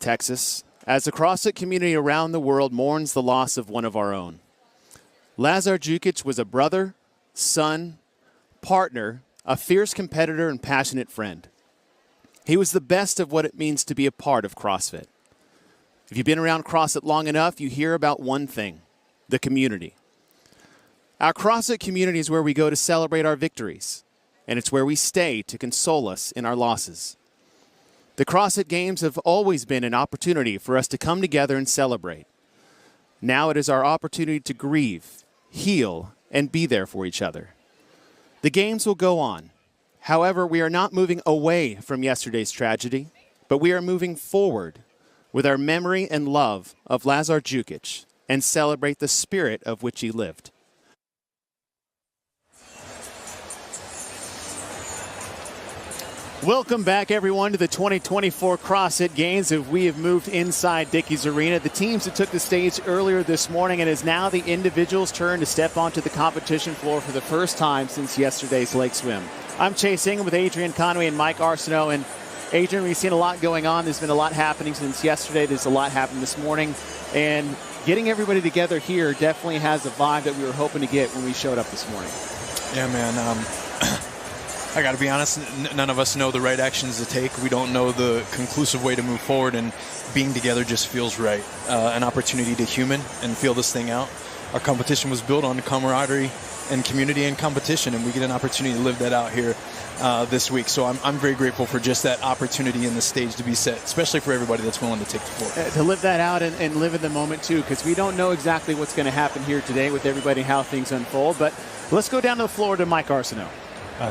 Texas, as the CrossFit community around the world mourns the loss of one of our own. Lazar Jukic was a brother, son, partner, a fierce competitor, and passionate friend. He was the best of what it means to be a part of CrossFit. If you've been around CrossFit long enough, you hear about one thing: the community. Our CrossFit community is where we go to celebrate our victories, and it's where we stay to console us in our losses. The CrossFit Games have always been an opportunity for us to come together and celebrate. Now it is our opportunity to grieve, heal, and be there for each other. The Games will go on. However, we are not moving away from yesterday's tragedy, but we are moving forward with our memory and love of Lazar Jukic and celebrate the spirit of which he lived. Welcome back, everyone, to the 2024 CrossFit Games. We have moved inside Dickies Arena. The teams that took the stage earlier this morning, and it is now the individuals' turn to step onto the competition floor for the first time since yesterday's Lake Swim. I'm Chase Ingham with Adrian Conway and Mike Arsenault. And Adrian, we've seen a lot going on. There's been a lot happening since yesterday. There's a lot happening this morning. And getting everybody together here definitely has the vibe that we were hoping to get when we showed up this morning. Yeah, man. I got to be honest, none of us know the right actions to take. We don't know the conclusive way to move forward, and being together just feels right. An opportunity to human and feel this thing out. Our competition was built on camaraderie and community and competition, and we get an opportunity to live that out here this week. So I'm very grateful for just that opportunity and the stage to be set, especially for everybody that's willing to take the floor. To live that out and live in the moment, too, because we don't know exactly what's going to happen here today with everybody, how things unfold. But let's go down to the floor to Mike Arsenault.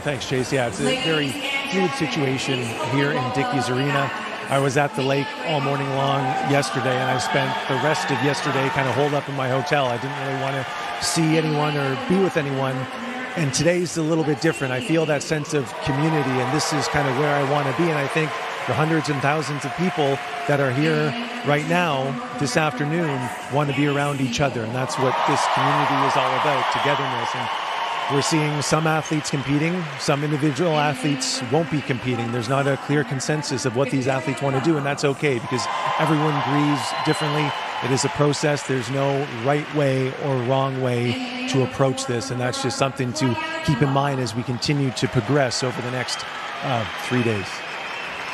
Thanks, Chase. Yeah, it's a very fluid situation here in Dickies Arena. I was at the lake all morning long yesterday, and I spent the rest of yesterday kind of holed up in my hotel. I didn't really want to see anyone or be with anyone, and today's a little bit different. I feel that sense of community, and this is kind of where I want to be, and I think the hundreds and thousands of people that are here right now this afternoon want to be around each other, and that's what this community is all about, togetherness. And we're seeing some athletes competing, some individual athletes won't be competing. There's not a clear consensus of what these athletes want to do, and that's okay because everyone grieves differently. It is a process. There's no right way or wrong way to approach this, and that's just something to keep in mind as we continue to progress over the next 3 days.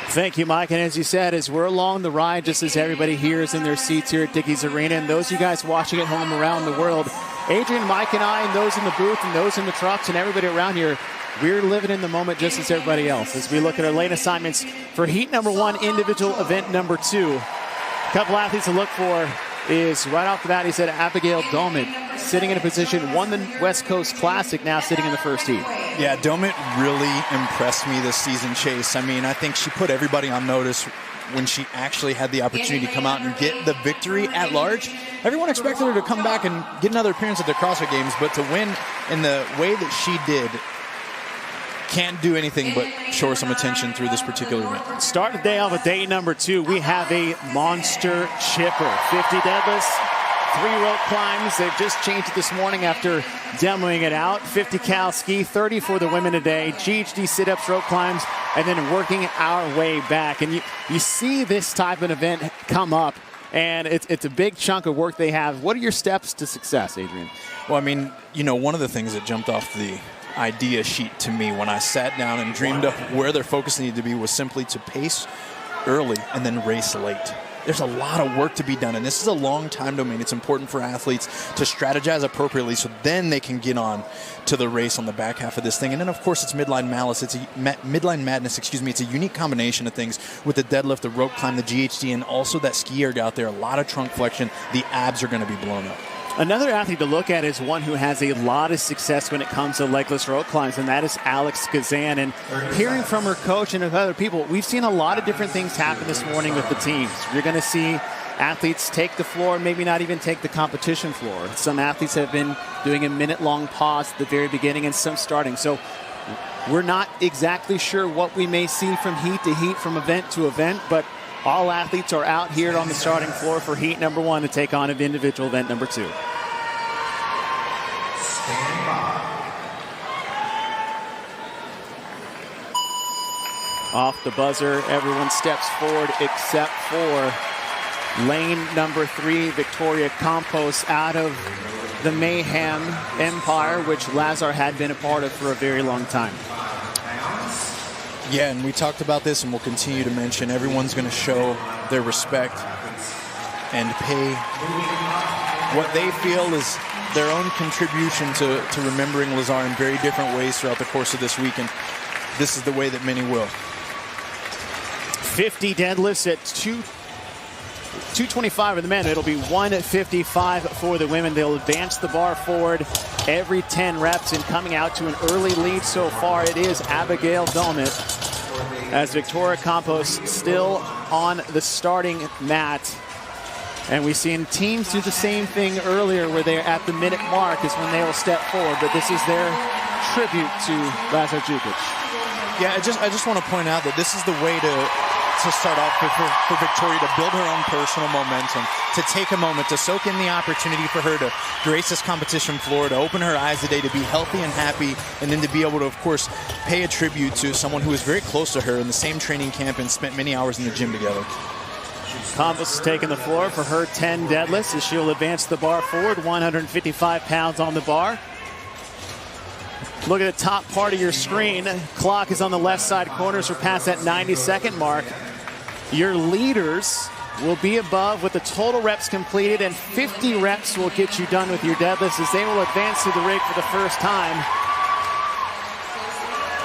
Thank you, Mike. And as you said, as we're along the ride, just as everybody here is in their seats here at Dickies Arena, and those of you guys watching at home around the world, Adrian, Mike, and I, and those in the booth, and those in the trucks, and everybody around here, we're living in the moment just as everybody else. As we look at our lane assignments for heat number 1, individual event number 2. A couple athletes to look for is right off the bat, he said Abigail Dolmet, sitting in a position, won the West Coast Classic, now sitting in the first heat. Yeah, Dolmet really impressed me this season, Chase. I mean, I think she put everybody on notice when she actually had the opportunity to come out and get the victory at large. Everyone expected her to come back and get another appearance at the CrossFit Games, but to win in the way that she did, can't do anything but show her some attention through this particular event. Start the day off with day number 2. We have a monster chipper. 50 deadlifts, 3 rope climbs. They've just changed it this morning after demoing it out. 50 cal ski, 30 for the women today. GHD sit-ups, rope climbs, and then working our way back. And you see this type of event come up, and it's a big chunk of work they have. What are your steps to success, Adrian? Well, I mean, you know, one of the things that jumped off the idea sheet to me when I sat down and dreamed up where their focus needed to be was simply to pace early and then race late. There's a lot of work to be done, and this is a long time domain. It's important for athletes to strategize appropriately so then they can get on to the race on the back half of this thing. And then, of course, it's midline madness. It's a unique combination of things with the deadlift, the rope climb, the GHD, and also that ski erg out there. A lot of trunk flexion. The abs are going to be blown up. Another athlete to look at is one who has a lot of success when it comes to legless rope climbs, and that is Alex Kazan. And hearing from her coach and other people, we've seen a lot of different things happen this morning with the teams. You're going to see athletes take the floor, maybe not even take the competition floor. Some athletes have been doing a minute-long pause at the very beginning and some starting. So we're not exactly sure what we may see from heat to heat, from event to event, but all athletes are out here on the starting floor for heat number 1 to take on individual event number 2. Off the buzzer, everyone steps forward except for Lane number 3, Victoria Campos, out of the Mayhem Empire, which Lazar had been a part of for a very long time. Yeah, and we talked about this, and we'll continue to mention everyone's going to show their respect and pay what they feel is their own contribution to remembering Lazar in very different ways throughout the course of this weekend. This is the way that many will. 50 deadlifts at 225 for the men. It'll be 155 for the women. They'll advance the bar forward every 10 reps, and coming out to an early lead so far, it is Abigail Dolmet, as Victoria Campos still on the starting mat. And we've seen teams do the same thing earlier, where they're at the minute mark is when they will step forward. But this is their tribute to Lazar Jukic. Yeah, I just want to point out that this is the way to start off for Victoria, to build her own personal momentum, to take a moment to soak in the opportunity for her to grace this competition floor, to open her eyes today, to be healthy and happy, and then to be able to, of course, pay a tribute to someone who is very close to her in the same training camp and spent many hours in the gym together. Campos is taking the floor for her 10 deadlifts as she'll advance the bar forward, 155 pounds on the bar. Look at the top part of your screen. Clock is on the left side corners. We're past that 90-second mark. Your leaders will be above with the total reps completed, and 50 reps will get you done with your deadlifts as they will advance to the rig for the first time.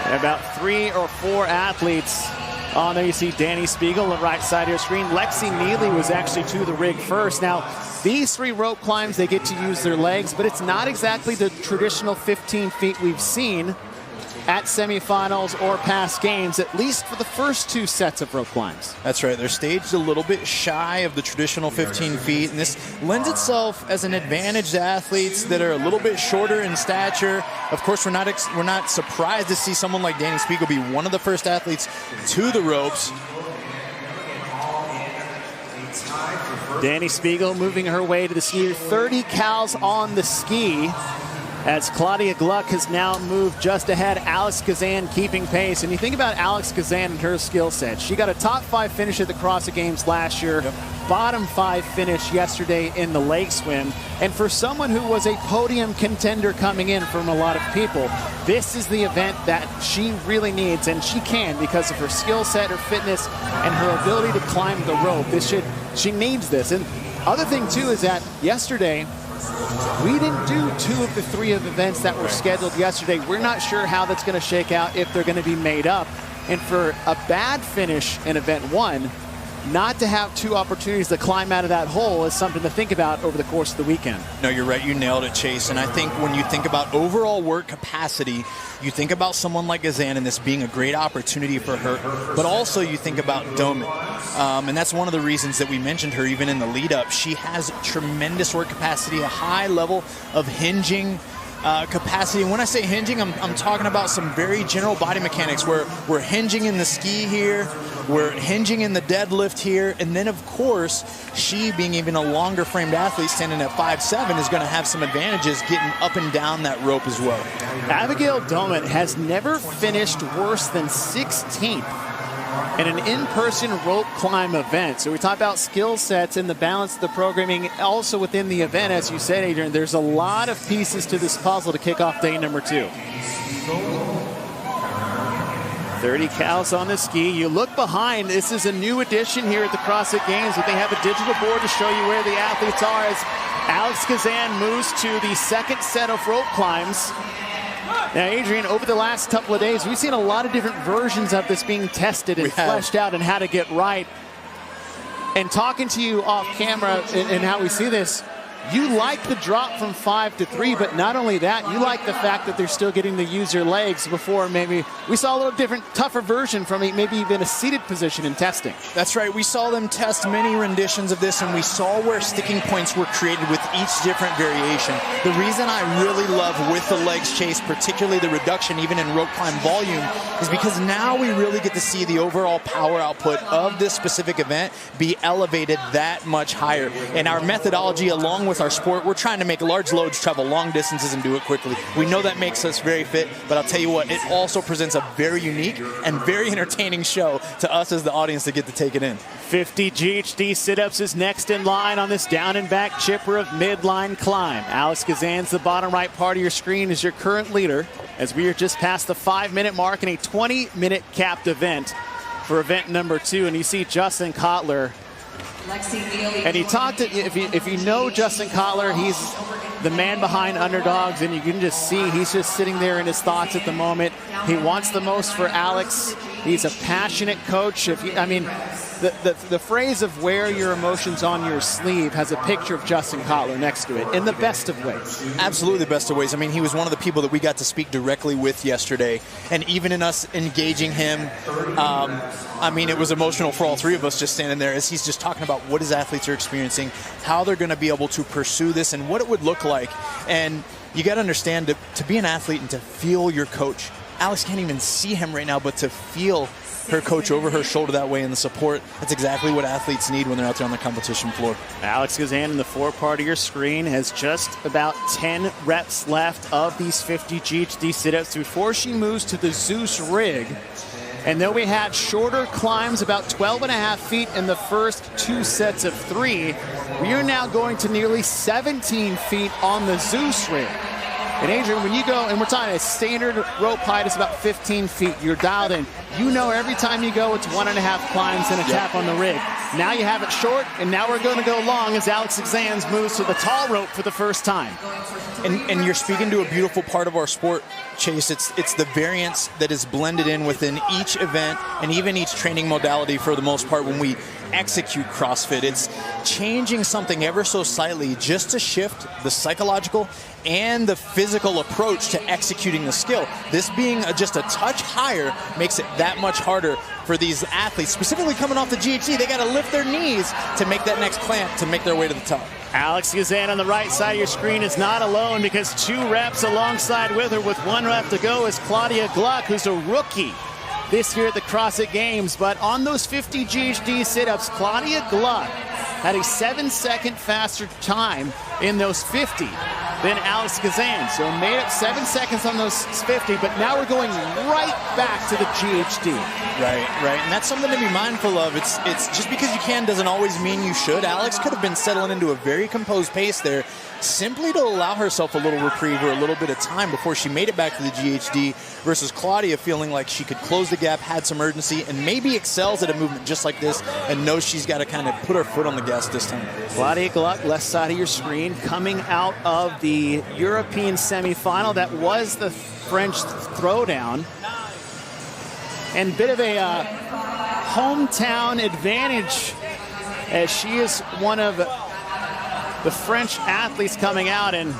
And about 3 or 4 athletes on there. You see Danny Spiegel on the right side of your screen. Lexi Neely was actually to the rig first. Now, these 3 rope climbs, they get to use their legs, but it's not exactly the traditional 15 feet we've seen at semifinals or past games, at least for the first 2 sets of rope climbs. That's right. They're staged a little bit shy of the traditional 15 feet, and this lends itself as an advantage to athletes that are a little bit shorter in stature. Of course, we're not surprised to see someone like Danny Spiegel be one of the first athletes to the ropes. Danny Spiegel moving her way to the ski. 30 cals on the ski, as Claudia Gluck has now moved just ahead. Alex Kazan keeping pace. And you think about Alex Kazan and her skill set. She got a top 5 finish at the CrossFit Games last year. Yep. Bottom 5 finish yesterday in the lake swim. And for someone who was a podium contender coming in from a lot of people, this is the event that she really needs, and she can because of her skill set, her fitness, and her ability to climb the rope. She needs this. And other thing too is that yesterday, we didn't do 2 of the 3 events that were scheduled yesterday. We're not sure how that's going to shake out, if they're going to be made up. And for a bad finish in event 1, not to have 2 opportunities to climb out of that hole is something to think about over the course of the weekend. No, you're right. You nailed it, Chase. And I think when you think about overall work capacity, you think about someone like Gazan and this being a great opportunity for her, but also you think about Doman. And that's one of the reasons that we mentioned her even in the lead up. She has tremendous work capacity, a high level of hinging capacity. And when I say hinging, I'm talking about some very general body mechanics where we're hinging in the ski here, we're hinging in the deadlift here, and then of course, she being even a longer framed athlete standing at 5'7" is going to have some advantages getting up and down that rope as well. Abigail Doman has never finished worse than 16th in an in-person rope climb event. So we talk about skill sets and the balance of the programming also within the event. As you said, Adrian, there's a lot of pieces to this puzzle to kick off day number 2. 30 cals on the ski. You look behind. This is a new addition here at the CrossFit Games, but they have a digital board to show you where the athletes are as Alex Kazan moves to the 2nd set of rope climbs. Now, Adrian, over the last couple of days, we've seen a lot of different versions of this being tested and fleshed out and how to get right. And talking to you off camera and how we see this, you like the drop from 5 to 3, but not only that, you like the fact that they're still getting to use their legs before maybe we saw a little different, tougher version from maybe even a seated position in testing. That's right. We saw them test many renditions of this, and we saw where sticking points were created with each different variation. The reason I really love with the legs, Chase, particularly the reduction even in rope climb volume, is because now we really get to see the overall power output of this specific event be elevated that much higher. And our methodology, along with with our sport, we're trying to make large loads travel long distances and do it quickly. We know that makes us very fit, but I'll tell you what, it also presents a very unique and very entertaining show to us as the audience to get to take it in. 50 GHD sit-ups is next in line on this down and back chipper of midline climb. Alex Kazan's the bottom right part of your screen is your current leader, as we are just past the 5-minute mark in a 20-minute capped event for event number 2. And you see Justin Kotler. And he talked to, if you know Justin Kotler, he's the man behind Underdogs, and you can just see he's just sitting there in his thoughts at the moment. He wants the most for Alex. He's a passionate coach. The phrase of wear your emotions on your sleeve has a picture of Justin Kotler next to it in the best of ways. Absolutely the best of ways. I mean, he was one of the people that we got to speak directly with yesterday, and even in us engaging him, it was emotional for all three of us just standing there as he's just talking about what his athletes are experiencing, how they're going to be able to pursue this, and what it would look like. And you got to understand, to be an athlete and to feel your coach. Alex can't even see him right now, but to feel her coach over her shoulder that way and the support, that's exactly what athletes need when they're out there on the competition floor. Alex Kazan in the fore part of your screen has just about 10 reps left of these 50 GHD sit-ups before she moves to the Zeus rig. And though we had shorter climbs, about 12.5 feet in the first 2 sets of 3, we are now going to nearly 17 feet on the Zeus rig. And Adrian, when you go, and we're talking a standard rope height is about 15 feet, you're dialed in. You know every time you go, it's 1.5 climbs and a tap on the rig. Now you have it short, and now we're going to go long as Alex Kazan moves to the tall rope for the first time. And you're speaking to a beautiful part of our sport, Chase. It's the variance that is blended in within each event and even each training modality for the most part when we execute CrossFit. It's changing something ever so slightly just to shift the psychological and the physical approach to executing the skill. This being just a touch higher makes it that much harder for these athletes, specifically coming off the GHD. They got to lift their knees to make that next clamp to make their way to the top. Alex Kazan on the right side of your screen is not alone because 2 reps alongside with her with 1 rep to go is Claudia Gluck, who's a rookie this year at the CrossFit Games. But on those 50 GHD sit-ups, Claudia Gluck had a 7-second faster time in those 50 than Alex Kazan. So made up 7 seconds on those 50, but now we're going right back to the GHD. Right. And that's something to be mindful of. It's just because you can doesn't always mean you should. Alex could have been settling into a very composed pace there simply to allow herself a little reprieve or a little bit of time before she made it back to the GHD versus Claudia feeling like she could close the gap, had some urgency, and maybe excels at a movement just like this and knows she's got to kind of put her foot on the gas this time. Claudia Gluck, left side of your screen, coming out of the European semifinal. That was the French throwdown. And bit of a hometown advantage as she is one of the French athletes coming out, and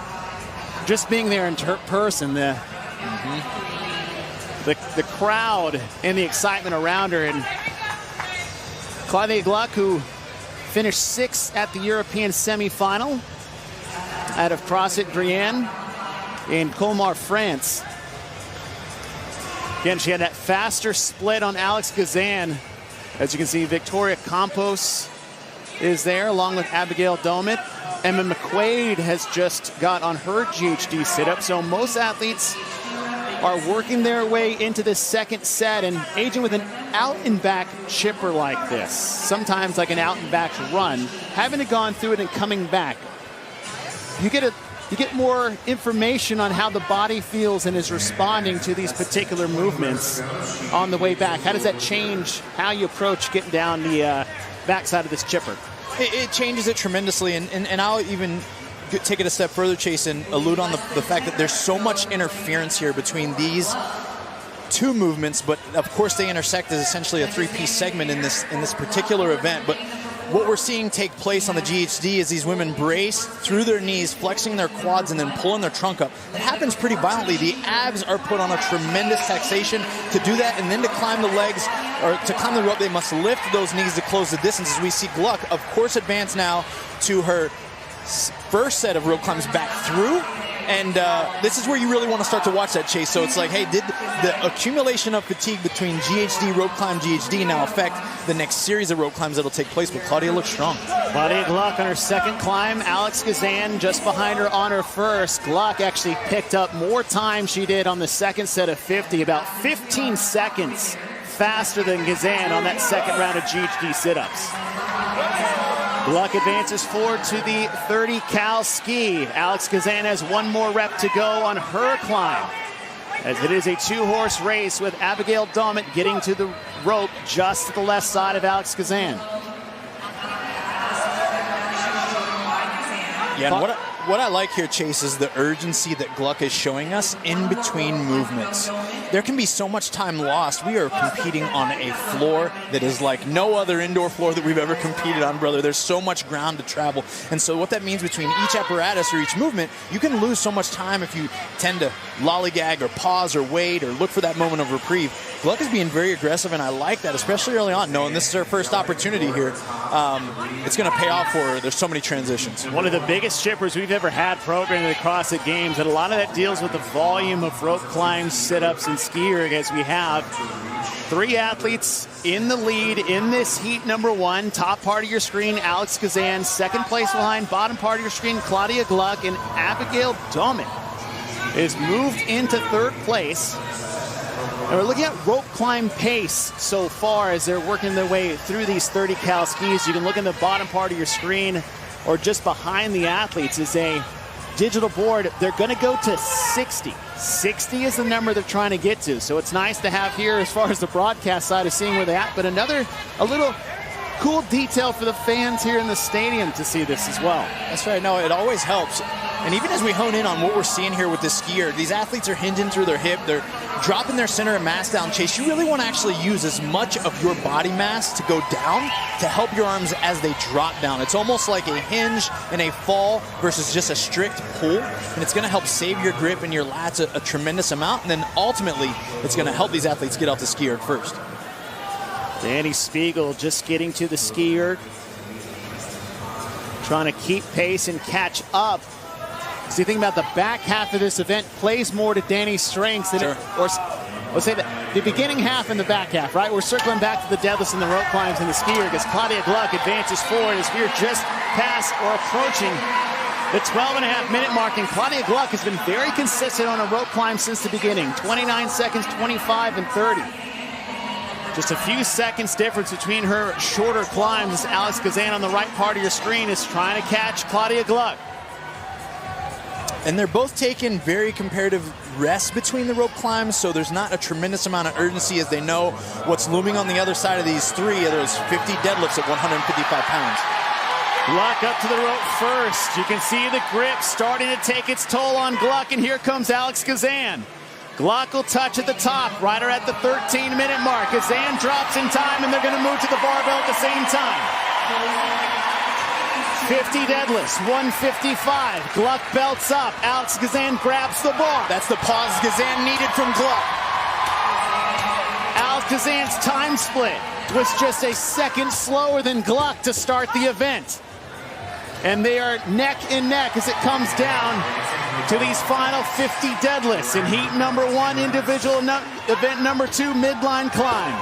just being there in person, the crowd and the excitement around her. And Claudia Gluck, who finished 6th at the European semifinal out of CrossFit Brienne in Colmar, France. Again, she had that faster split on Alex Kazan. As you can see, Victoria Campos is there along with Abigail Domit. Emma McQuaid has just got on her GHD sit-up. So most athletes are working their way into the second set, and aging with an out-and-back chipper like this, sometimes like an out-and-back run, having gone through it and coming back, you get more information on how the body feels and is responding to these particular movements on the way back. How does that change how you approach getting down the backside of this chipper? It changes it tremendously, and I'll even take it a step further, Chase, and allude on the fact that there's so much interference here between these 2 movements, but of course they intersect as essentially a 3-piece segment in this particular event. But what we're seeing take place on the GHD is these women brace through their knees, flexing their quads, and then pulling their trunk up. It happens pretty violently. The abs are put on a tremendous taxation to do that, and then to climb the legs, or to climb the rope, they must lift those knees to close the distance. As we see Gluck, of course, advance now to her first set of rope climbs back through. And this is where you really want to start to watch that, Chase. So it's like, hey, did the accumulation of fatigue between GHD, rope climb, GHD now affect the next series of rope climbs that'll take place? But Claudia looks strong. Claudia Gluck on her second climb. Alex Gazan just behind her on her first. Gluck actually picked up more time she did on the second set of 50, about 15 seconds faster than Gazan on that second round of GHD sit-ups. Gluck advances forward to the 30 cal ski. Alex Gazan has one more rep to go on her climb, as it is a two-horse race with Abigail Dommett getting to the rope just to the left side of Alex Gazan. Yeah, and what I like here, Chase, is the urgency that Gluck is showing us in between movements. There can be so much time lost. We are competing on a floor that is like no other indoor floor that we've ever competed on, brother. There's so much ground to travel. And so what that means between each apparatus or each movement, you can lose so much time if you tend to lollygag or pause or wait or look for that moment of reprieve. Gluck is being very aggressive, and I like that, especially early on, knowing this is our first opportunity here. It's going to pay off for her. There's so many transitions. One of the biggest shippers we've ever had programmed at the CrossFit Games, and a lot of that deals with the volume of rope climbs, sit-ups, and ski erg, as we have 3 athletes in the lead in this heat number 1. Top part of your screen, Alex Gazan. Second place behind, bottom part of your screen, Claudia Gluck, and Abigail Dommett is moved into 3rd place. And we're looking at rope climb pace so far as they're working their way through these 30 cal skis. You can look in the bottom part of your screen, or just behind the athletes is a digital board. They're going to go to 60. 60 is the number they're trying to get to. So it's nice to have here as far as the broadcast side of seeing where they're at. But a little cool detail for the fans here in the stadium to see this as well. That's right. No, it always helps. And even as we hone in on what we're seeing here with this skier, these athletes are hinging through their hip. They're dropping their center of mass down. Chase, you really want to actually use as much of your body mass to go down to help your arms as they drop down. It's almost like a hinge and a fall versus just a strict pull. And it's going to help save your grip and your lats a tremendous amount. And then ultimately, it's going to help these athletes get off the ski erg first. Danny Spiegel just getting to the ski erg, trying to keep pace and catch up. So you think about the back half of this event plays more to Danny's strengths than or let's say the beginning half and the back half, right? We're circling back to the deadlifts and the rope climbs and the ski erg as Claudia Gluck advances forward as we're just past or approaching the 12.5-minute mark. And Claudia Gluck has been very consistent on a rope climb since the beginning. 29 seconds, 25, and 30. Just a few seconds difference between her shorter climbs. Alex Gazan on the right part of your screen is trying to catch Claudia Gluck. And they're both taking very comparative rests between the rope climbs, so there's not a tremendous amount of urgency as they know what's looming on the other side of these 3. There's 50 deadlifts at 155 pounds. Gluck up to the rope first. You can see the grip starting to take its toll on Gluck, and here comes Alex Gazan. Gluck will touch at the top, right at the 13-minute mark. Gazan drops in time, and they're going to move to the barbell at the same time. 50 deadlifts, 155. Gluck belts up. Alex Gazan grabs the bar. That's the pause Gazan needed from Gluck. Alex Gazan's time split was just a second slower than Gluck to start the event. And they are neck and neck as it comes down to these final 50 deadlifts in heat number 1, individual event number 2, midline climb.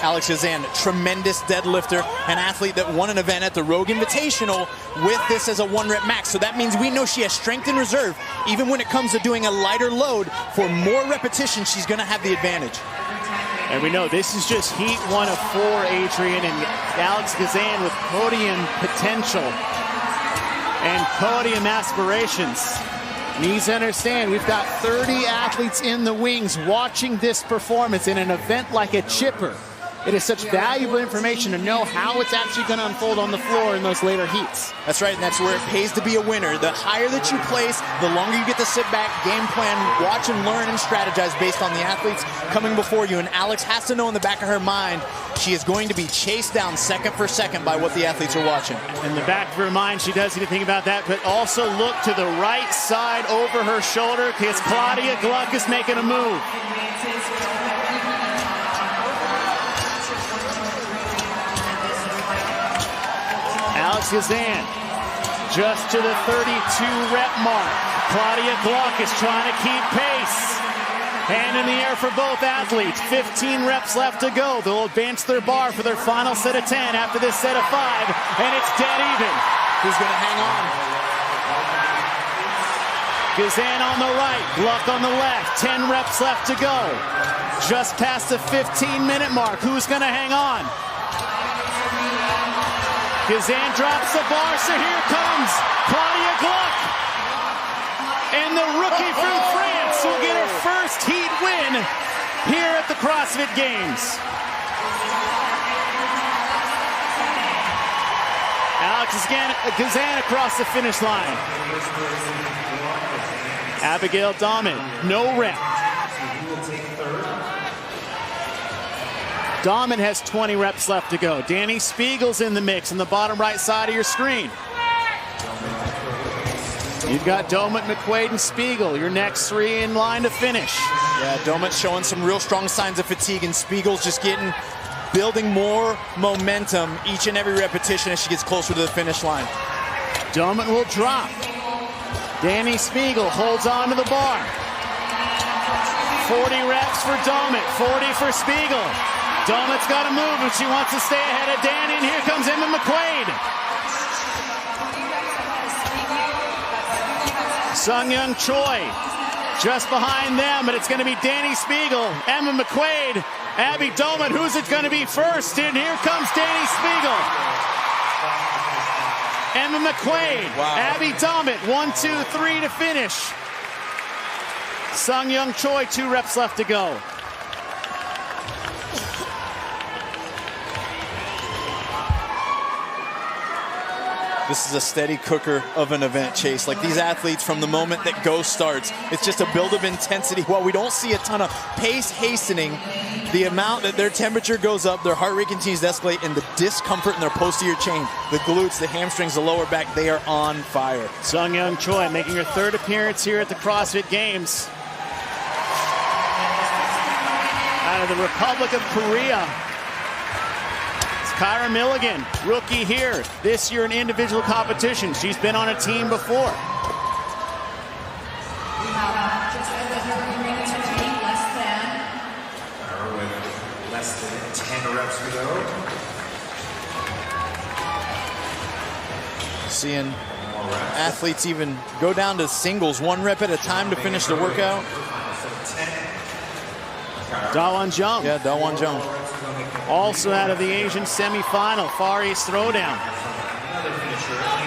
Alex Gazan, tremendous deadlifter, an athlete that won an event at the Rogue Invitational with this as a 1-rep max. So that means we know she has strength in reserve. Even when it comes to doing a lighter load, for more repetition, she's going to have the advantage. And we know this is just heat 1 of 4, Adrian, and Alex Gazan with podium potential and podium aspirations. Needs to understand, we've got 30 athletes in the wings watching this performance in an event like a chipper. It is such valuable information to know how it's actually going to unfold on the floor in those later heats. That's right, and that's where it pays to be a winner. The higher that you place, the longer you get to sit back, game plan, watch and learn and strategize based on the athletes coming before you. And Alex has to know in the back of her mind, she is going to be chased down second for second by what the athletes are watching. In the back of her mind, she does need to think about that, but also look to the right side over her shoulder because Claudia Gluck is making a move. Alex Gazan just to the 32-rep mark. Claudia Gluck is trying to keep pace. Hand in the air for both athletes. 15 reps left to go. They'll advance their bar for their final set of 10 after this set of 5, and it's dead even. Who's going to hang on? Gazan on the right, Gluck on the left. 10 reps left to go. Just past the 15-minute mark. Who's going to hang on? Gazan drops the bar, so here comes Claudia Gluck. And the rookie from France will get her first heat win here at the CrossFit Games. Alex Gazan across the finish line. Abigail Dahman, no rep. Dahman has 20 reps left to go. Danny Spiegel's in the mix on the bottom right side of your screen. You've got Domet, McQuaid, and Spiegel, your next 3 in line to finish. Yeah, Domet's showing some real strong signs of fatigue, and Spiegel's just building more momentum each and every repetition as she gets closer to the finish line. Domet will drop. Danny Spiegel holds on to the bar. 40 reps for Domet, 40 for Spiegel. Domet's got to move if she wants to stay ahead of Danny, and here comes Emma McQuaid. Sung-Young Choi just behind them, but it's going to be Danny Spiegel, Emma McQuaid, Abby Domet. Who's it going to be first? And here comes Danny Spiegel. Emma McQuaid, wow. Abby Domet, 1, 2, 3 to finish. Sung-Young Choi, 2 reps left to go. This is a steady cooker of an event, Chase. Like, these athletes, from the moment that go starts, it's just a build of intensity. While we don't see a ton of pace hastening, the amount that their temperature goes up, their heart rate continues to escalate, and the discomfort in their posterior chain, the glutes, the hamstrings, the lower back, they are on fire. Sung-Young Choi making her 3rd appearance here at the CrossFit Games. Out of the Republic of Korea. Kyra Milligan, rookie here this year in individual competition. She's been on a team before. Less than 10 reps to go. Seeing athletes even go down to singles, 1 rep at a time to finish the workout. Dawan Jung. Yeah, Dawan Jung. Also out of the Asian semifinal, Far East Throwdown.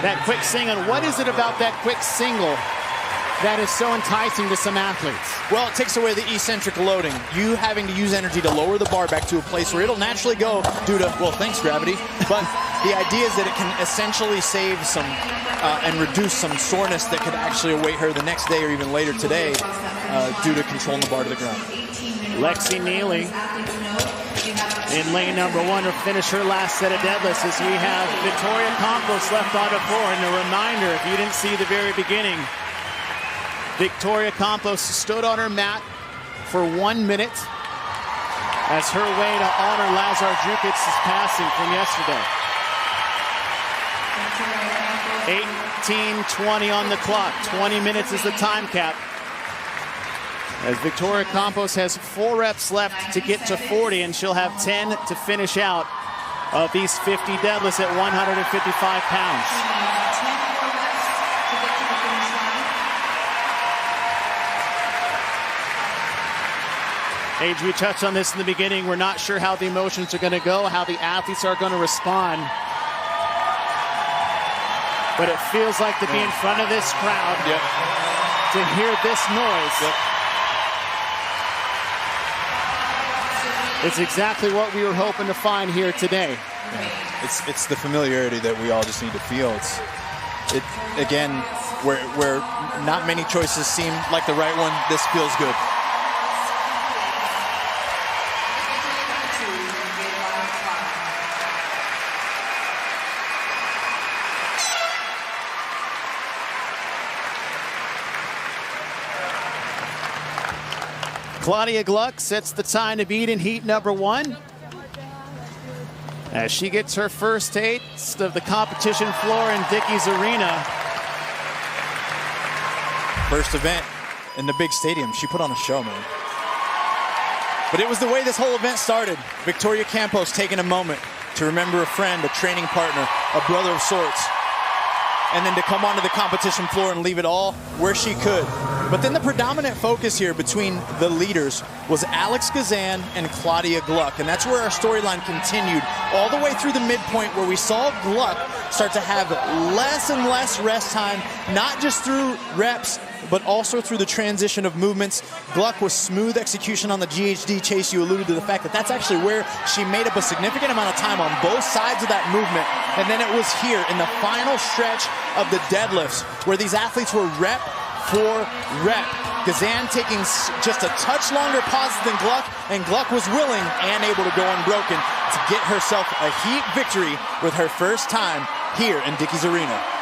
That quick single, what is it about that quick single that is so enticing to some athletes? Well, it takes away the eccentric loading. You having to use energy to lower the bar back to a place where it'll naturally go due to, well, thanks, gravity. But the idea is that it can essentially save some and reduce some soreness that could actually await her the next day or even later today due to controlling the bar to the ground. Lexi Neely in lane number 1 to finish her last set of deadlifts as we have Victoria Campos left on the floor. And a reminder, if you didn't see the very beginning, Victoria Campos stood on her mat for 1 minute as her way to honor Lazar Jukic's passing from yesterday. 18:20 on the clock. 20 minutes is the time cap. As Victoria Campos has 4 reps left to get to 40, and she'll have 10 to finish out of these 50 deadlifts at 155 pounds. Age, we touched on this in the beginning. We're not sure how the emotions are going to go, how the athletes are going to respond. But it feels like to be in front of this crowd, to hear this noise. It's exactly what we were hoping to find here today. Yeah. It's the familiarity that we all just need to feel. It again, where not many choices seem like the right one, this feels good. Claudia Gluck sets the time to beat in heat number 1 as she gets her first taste of the competition floor in Dickies Arena. First event in the big stadium. She put on a show, man. But it was the way this whole event started. Victoria Campos taking a moment to remember a friend, a training partner, a brother of sorts, and then to come onto the competition floor and leave it all where she could. But then the predominant focus here between the leaders was Alex Gazan and Claudia Gluck, and that's where our storyline continued all the way through the midpoint, where we saw Gluck start to have less and less rest time, not just through reps, but also through the transition of movements. Gluck was smooth execution on the GHD. Chase, you alluded to the fact that that's actually where she made up a significant amount of time on both sides of that movement. And then it was here in the final stretch of the deadlifts where these athletes were rep for rep. Gazan taking just a touch longer pauses than Gluck, and Gluck was willing and able to go unbroken to get herself a heat victory with her first time here in Dickies Arena.